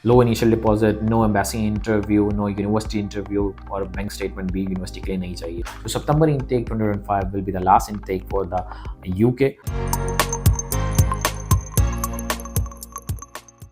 लो initial deposit, no embassy interview, no university interview और bank statement भी university के लिए नहीं चाहिए। तो सितंबर intake 2025 will be the last intake for the UK.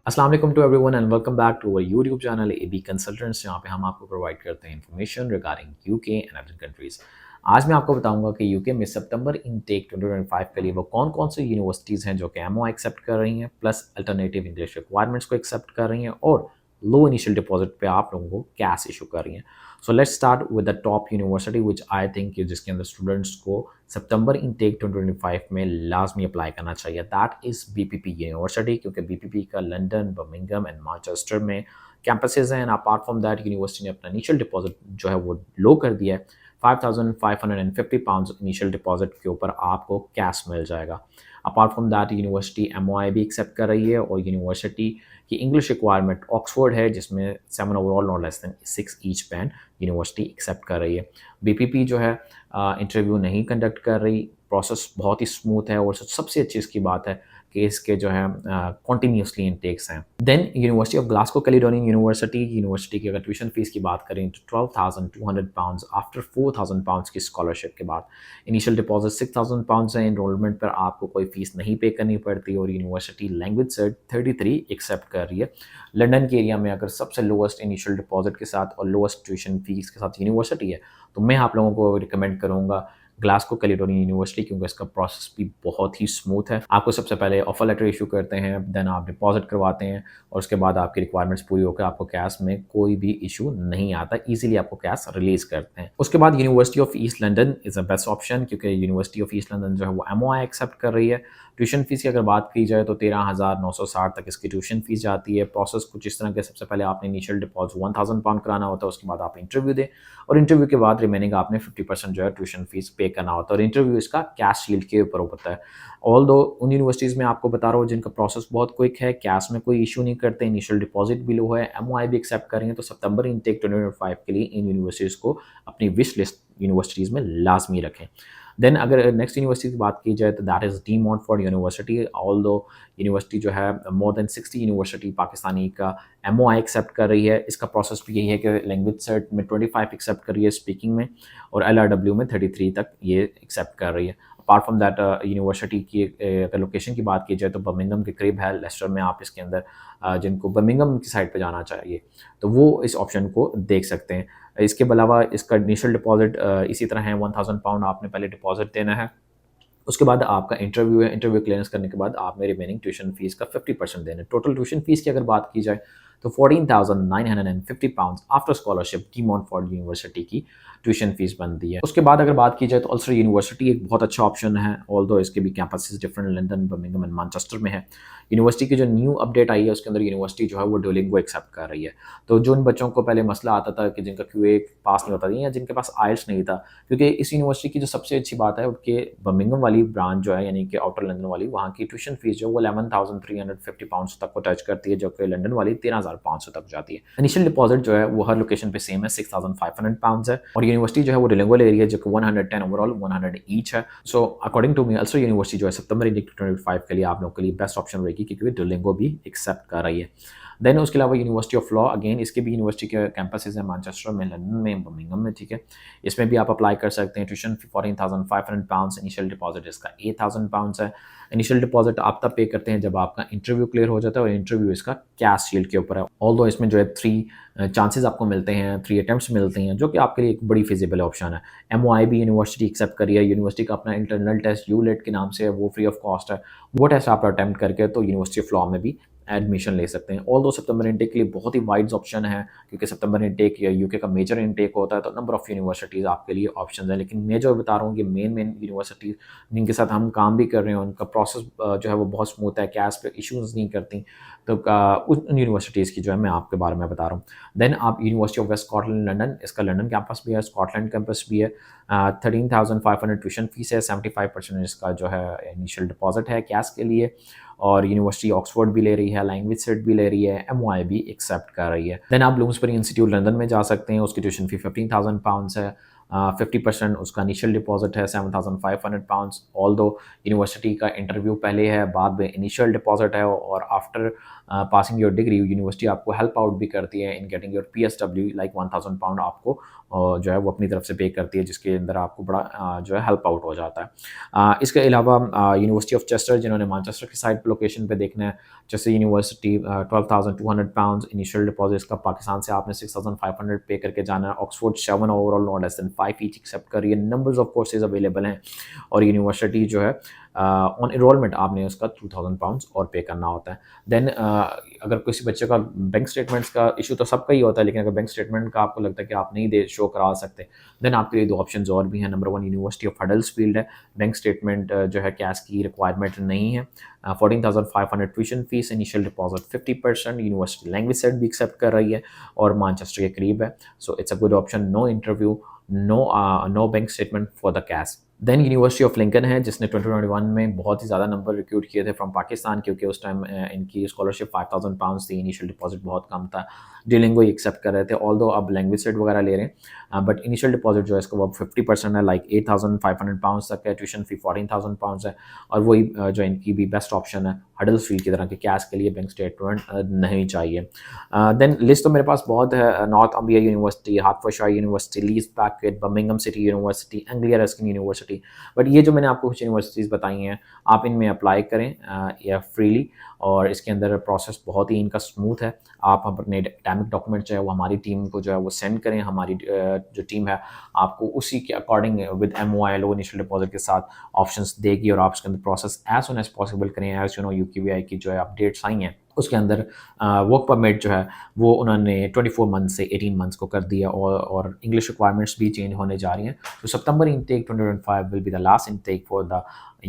अस्सलाम वालेकुम to everyone and welcome back to our YouTube channel AB consultants, जहाँ पे हम आपको प्रोवाइड करते हैं information regarding UK and other countries. आज मैं आपको बताऊंगा कि यूके में सितंबर इनटेक 2025 के लिए वो कौन कौन सी यूनिवर्सिटीज़ हैं जो कि एमओ एक्सेप्ट कर रही हैं, प्लस अल्टरनेटिव इंग्लिश रिक्वायरमेंट्स को एक्सेप्ट कर रही हैं और लो इनिशियल डिपॉजिट पे आप लोगों को कैश इशू कर रही हैं। So let's start with the top university which I think जिसके अंदर स्टूडेंट्स को सितंबर इनटेक 2025 में लाजमी अप्लाई करना चाहिए। दैट इज़ बीपीपी यूनिवर्सिटी, क्योंकि बीपीपी का लंदन, बर्मिंघम एंड मैनचेस्टर में कैंपसेस हैं। And apart from that university ने अपना इनिशियल डिपॉजिट जो है वो लो कर दिया है। 5,550 पाउंड इनिशियल डिपॉजिट के ऊपर आपको कैश मिल जाएगा। Apart from that university MOI भी एक्सेप्ट कर रही है और यूनिवर्सिटी की इंग्लिश रिक्वायरमेंट ऑक्सफोर्ड है, जिसमें 7 overall not less than 6 each band university accept कर रही है। बीपीपी जो है इंटरव्यू नहीं कंडक्ट कर रही। प्रोसेस बहुत ही स्मूथ है और सबसे अच्छी इसकी बात है कि इसके जो है कॉन्टीन्यूसली इनटेक्स हैं। Then university of Glasgow Caledonian university की अगर ट्यूशन फीस की बात करें तो 12,200 पाउंड्स आफ्टर 4,000 पाउंड्स की स्कॉलरशिप के बाद। इनिशियल डिपॉजिट 6,000 पाउंड्स है। इनरोलमेंट पर आपको कोई फीस नहीं पे करनी पड़ती और यूनिवर्सिटी लैंग्वेज सर्ट 33 एक्सेप्ट कर रही है। लंदन के एरिया में अगर सबसे लोएस्ट इनिशियल डिपॉजिट के साथ और लोएस्ट ट्यूशन फीस के साथ यूनिवर्सिटी है तो मैं आप लोगों को रिकमेंड करूँगा ग्लासगो कैलिडोनियन यूनिवर्सिटी, क्योंकि इसका प्रोसेस भी बहुत ही स्मूथ है। आपको सबसे पहले ऑफर लेटर इशू करते हैं, देन आप डिपॉजिट करवाते हैं और उसके बाद आपकी रिक्वायरमेंट्स पूरी होकर आपको कैश में कोई भी इशू नहीं आता, इजीली आपको कैश रिलीज करते हैं। उसके बाद university of east London is a best option, क्योंकि यूनिवर्सिटी ऑफ ईस्ट लंदन जो है वो एमओआई एक्सेप्ट कर रही है। ट्यूशन फीस की अगर बात की जाए तो 13,960 तक इसकी ट्यूशन फीस जाती है। प्रोसेस कुछ इस तरह के, सबसे पहले आपने इनिशियल डिपॉजिट 1,000 पाउंड कराना होता है, उसके बाद आप इंटरव्यू दें और इंटरव्यू के बाद रिमेनिंग आपने 50% जो है ट्यूशन फीस पे करना होता है और इंटरव्यू इसका कैश शील्ड के ऊपर होता है। ऑल दो उन यूनिवर्सिटीज़ में आपको बता रहा हूँ जिनका प्रोसेस बहुत क्विक है, कैश में कोई इशू नहीं करते, इनिशियल डिपॉजिट भी लो है, एमओआई भी एक्सेप्ट करेंगे, तो सितंबर इनटेक 2025 के लिए इन यूनिवर्सिटीज़ को अपनी विश लिस्ट यूनिवर्सिटीज़ में लाजमी रखें। देन अगर नेक्स्ट यूनिवर्सिटी की बात की जाए तो that is D Montford university. All दो यूनिवर्सिटी जो है मोर देन 60 यूनिवर्सिटी पाकिस्तानी का एमओआई एक्सेप्ट कर रही है। इसका प्रोसेस भी यही है कि लैंग्वेज सेट में 25 एक्सेप्ट कर रही है स्पीकिंग में और एलआरडब्ल्यू में 33 तक ये एक्सेप्ट कर रही है। अपार्ट फ्रॉम दैट यूनिवर्सिटी की अगर लोकेशन की बात की जाए तो बर्मिंघम के करीब है लेस्टर में। आप इसके अंदर जिनको बर्मिंघम की साइड पे जाना चाहिए तो वो इस ऑप्शन को देख सकते हैं। इसके अलावा इसका इनिशियल डिपॉजिट इसी तरह है, 1,000 पाउंड आपने पहले डिपॉजिट देना है। उसके बाद आपका इंटरव्यू है, इंटरव्यू क्लियरेंस करने के बाद आप में रिमेनिंग ट्यूशन फीस का 50% देना है। टोटल ट्यूशन फीस की अगर बात की जाए तो 14,950 pound after scholarship D Montford university की ट्यूशन फीस बनती है। उसके बाद अगर बात की जाए तो अल्सर यूनिवर्सिटी एक बहुत अच्छा ऑप्शन है, ऑल्दो इसके भी campuses different London, Birmingham and Manchester में है। यूनिवर्सिटी की जो न्यू अपडेट आई है उसके अंदर यूनिवर्सिटी जो है वो डुओलिंगो एक्सेप्ट कर रही है। तो जो उन बच्चों को पहले मसला आता था कि जिनका क्यूए पास नहीं होता था या जिनके पास आइल्स नहीं था, क्योंकि इस यूनिवर्सिटी की जो सबसे अच्छी बात है उनके बर्मिंघम वाली ब्रांच जो है यानी कि आउटर लंदन वाली, वहाँ की ट्यूशन फीस जो वो 11,350 पाउंड तक को टच करती है, जो कि लंदन वाली 13,500 तक जाती है। इनिशियल डिपॉजिट जो है वो हर लोकेशन पे सेम है, 6,500 पाउंड है और यूनिवर्सिटी जो है वो डिलिंगुअल एरिया जो कि 110 ओवरऑल 100 ईच है। So according to me also university जो है सितंबर 2025 के लिए आप लोगों के लिए बेस्ट ऑप्शन रहेगी, क्योंकि डिलिंगो भी एक्सेप्ट कर रही है। देन उसके अलावा यूनिवर्सिटी ऑफ लॉ, अगेन इसके भी यूनिवर्सिटी के कैंपसेस हैं मैनचेस्टर में, लंदन में, बर्मिंघम में, ठीक है। इसमें भी आप अप्लाई कर सकते हैं। Tuition fee 14,500 pound, initial deposit इसका 8,000 पाउंड है। इनिशियल डिपॉजिट आप तब पे करते हैं जब आपका इंटरव्यू क्लियर हो जाता है और इंटरव्यू इसका कैश शील्ड के ऊपर है। ऑल्दो इसमें जो है 3 चांसेस आपको मिलते हैं, 3 अटेम्प्ट्स मिलते हैं, जो कि आपके लिए एक बड़ी फिजिबल ऑप्शन है। एमओआई भी यूनिवर्सिटी एक्सेप्ट करी है। यूनिवर्सिटी का अपना इंटरनल टेस्ट यूलेट के नाम से है, वो फ्री ऑफ कॉस्ट है। वो टेस्ट आप अटैम्प्ट करके तो यूनिवर्सिटी ऑफ लॉ में भी एडमिशन ले सकते हैं। ऑल दो सितंबर इनटेक के लिए बहुत ही वाइड ऑप्शन है, क्योंकि सितंबर इनटेक या यूके का मेजर इनटेक होता है, तो नंबर ऑफ यूनिवर्सिटीज़ आपके लिए ऑप्शन है। लेकिन मैं जो बता रहा हूँ कि मेन यूनिवर्सिटीज़ जिनके साथ हम काम भी कर रहे हैं उनका प्रोसेस जो है वो बहुत स्मूथ है, कैश पे इशूज़ नहीं करती, तो उन यूनिवर्सिटीज़ की जो है मैं आपके बारे में बता रहा हूँ। देन आप university of West Scotland London, इसका लंदन कैंपस भी है, स्कॉटलैंड कैंपस भी है। 13,500 ट्यूशन फीस है, 75% इसका जो है इनिशियल डिपॉजिट है कैश के लिए और यूनिवर्सिटी ऑक्सफोर्ड भी ले रही है, लैंग्वेज सेट भी ले रही है, एमओआई भी एक्सेप्ट कर रही है। देन आप ब्लूम्सबरी इंस्टीट्यूट लंदन में जा सकते हैं, उसकी ट्यूशन फी 15,000 पाउंड्स है। 50% उसका इनिशियल डिपॉजिट है, 7,500 पाउंड्स। ऑल दो यूनिवर्सिटी का इंटरव्यू पहले है, बाद में इनिशियल डिपॉजिट है और after passing your degree university आपको हेल्प आउट भी करती है in getting your PSW, like 1000 pound आपको जो है वो अपनी तरफ से पे करती है, जिसके अंदर आपको बड़ा जो है हेल्प आउट हो जाता है। इसके अलावा यूनिवर्सिटी ऑफ चेस्टर, जिन्होंने मैनचेस्टर की साइड लोकेशन पे देखना है, जैसे यूनिवर्सिटी 12,200 इनिशियल डिपॉजिट का पाकिस्तान से आपने 6,500 पे करके जाना है। Oxford 7 overall not less than 5 each accept कर रही है। नंबर्स ऑफ कोर्सेज अवेलेबल हैं और यूनिवर्सिटी जो है ऑन इनरोलमेंट आपने उसका 2,000 पाउंड और पे करना होता है। देन अगर किसी बच्चे का बैंक स्टेटमेंट्स का इशू तो सबका ही होता है, लेकिन अगर बैंक स्टेटमेंट का आपको लगता है कि आप नहीं दे शो करा सकते, देन आपके लिए 2 ऑप्शन और भी हैं। नंबर 1 यूनिवर्सिटी ऑफ हडल्सफील्ड है, बैंक स्टेटमेंट जो है कैश की रिक्वायरमेंट नहीं है। 14,500 tuition fees, initial deposit 50%, university language set भी एक्सेप्ट कर रही है और मैनचेस्टर के करीब है, so it's a good option. No interview, no bank statement for the cash. Then university of Lincoln है, जिसने 2021 में बहुत ही ज़्यादा नंबर रिक्रूट किए थे फ्रॉम पाकिस्तान, क्योंकि उस टाइम इनकी स्कॉलरशिप 5,000 पाउंड थी, इनिशियल डिपॉजिट बहुत कम था, डीलिंग ही एक्सेप्ट कर रहे थे, ऑल दो अब लैंग्वेज सेट वगैरह ले रहे हैं, बट इनिशियल डिपॉजिट जो है इसका वो 50% है, लाइक 8,500 पाउंड तक है, ट्यूशन फी 14,000 पाउंड है, और वही जो इनकी भी बेस्ट ऑप्शन है हडल्सफील्ड की तरह के, कैश के लिए बैंक स्टेटमेंट नहीं चाहिए। देन लिस्ट तो मेरे पास बहुत है, Northumbria University, Hertfordshire University, Leeds Beckett, Birmingham City University, Anglia Ruskin University. But ये जो मैंने आपको कुछ यूनिवर्सिटीज़ बताई हैं, आप इनमें अप्लाई करें या फ्रीली, और इसके अंदर प्रोसेस बहुत ही इनका स्मूथ है। आप अपने एकेडमिक डॉक्यूमेंट जो है वो हमारी टीम को जो है वो सेंड करें, हमारी जो टीम है आपको उसी के according with MOI low initial deposit के साथ ऑप्शंस देगी, और आप उसके अंदर process as soon as possible करें। एज यू नो UKVI की जो है अपडेट्स आई हैं, उसके अंदर वर्क परमिट जो है वो उन्होंने 24 मंथ से 18 मंथ्स को कर दिया, और इंग्लिश रिक्वायरमेंट्स भी चेंज होने जा रही हैं। तो सितंबर intake 2025 will be the last intake for the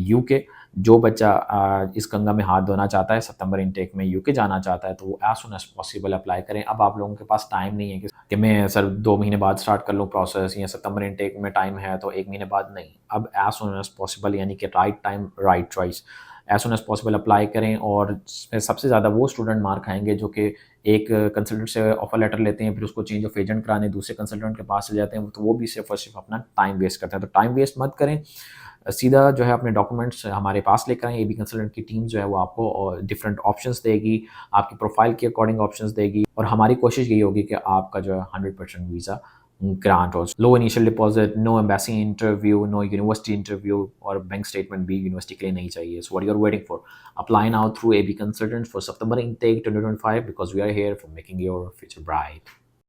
UK। जो बच्चा इस गंगा में हाथ धोना चाहता है, सितंबर इनटेक में UK जाना चाहता है, तो वो as soon as possible apply करें। अब आप लोगों के पास टाइम नहीं है कि मैं सर 2 महीने बाद स्टार्ट कर लूँ प्रोसेस, या सितंबर इनटेक में टाइम है तो 1 महीने बाद नहीं। अब एज सुन एज पॉसिबल, यानी कि right time right choice, as soon as possible apply करें। और सबसे ज़्यादा वो स्टूडेंट मार्क खाएंगे जो कि एक कंसल्टेंट से ऑफर लेटर लेते हैं, फिर उसको चेंज ऑफ एजेंट कराने दूसरे कंसल्टेंट के पास चले जाते हैं, तो वो भी सिर्फ और सिर्फ अपना टाइम वेस्ट करते हैं। तो टाइम वेस्ट मत करें, सीधा जो है अपने डॉक्यूमेंट्स हमारे पास लेकर आएँ। AB कंसल्टेंट की टीम जो है वो आपको डिफरेंट ऑप्शंस देगी, आपकी प्रोफाइल के अकॉर्डिंग ऑप्शंस देगी, और हमारी कोशिश यही होगी कि आपका जो है 100% वीज़ा ग्रांट हो। Low initial deposit, no embassy interview, no university interview, और बैंक स्टेटमेंट भी यूनिवर्सिटी के लिए नहीं चाहिए। So what you are waiting for? Apply now through AB consultant for September intake 2025, because we are here for making your future bright.